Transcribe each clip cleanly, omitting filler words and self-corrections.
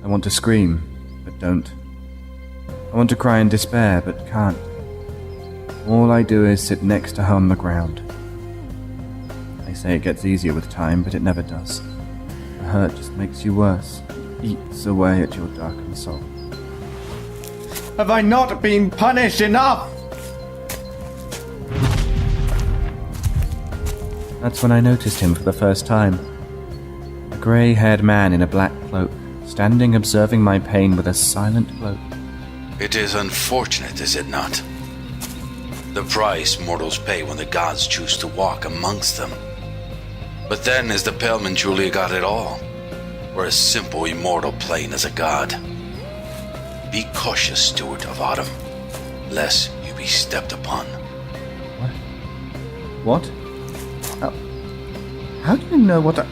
I want to scream, but don't. I want to cry in despair, but can't. All I do is sit next to her on the ground. They say it gets easier with time, but it never does. The hurt just makes you worse, eats away at your darkened soul. Have I not been punished enough? That's when I noticed him for the first time. A grey-haired man in a black cloak, standing observing my pain with a silent glow. It is unfortunate, is it not? The price mortals pay when the gods choose to walk amongst them. But then is the Paleman truly got it all? Or a simple immortal plain as a god? Be cautious, steward of autumn, lest you be stepped upon. What? How do you know what I...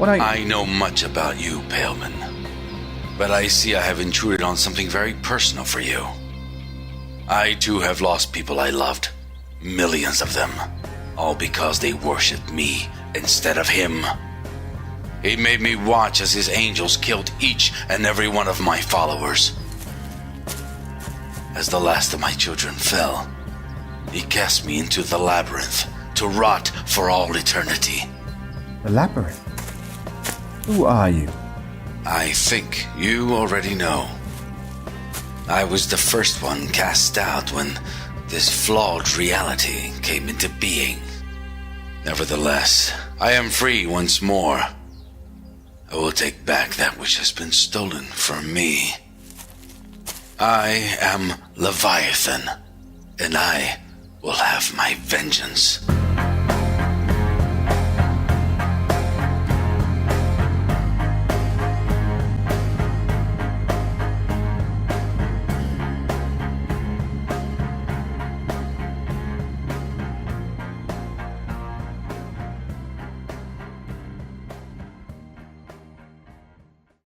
I know much about you, Paleman. But I see I have intruded on something very personal for you. I too have lost people I loved. Millions of them. All because they worshipped me instead of him. He made me watch as his angels killed each and every one of my followers. As the last of my children fell, he cast me into the labyrinth to rot for all eternity. The labyrinth? Who are you? I think you already know. I was the first one cast out when this flawed reality came into being. Nevertheless, I am free once more. I will take back that which has been stolen from me. I am Leviathan, and I will have my vengeance.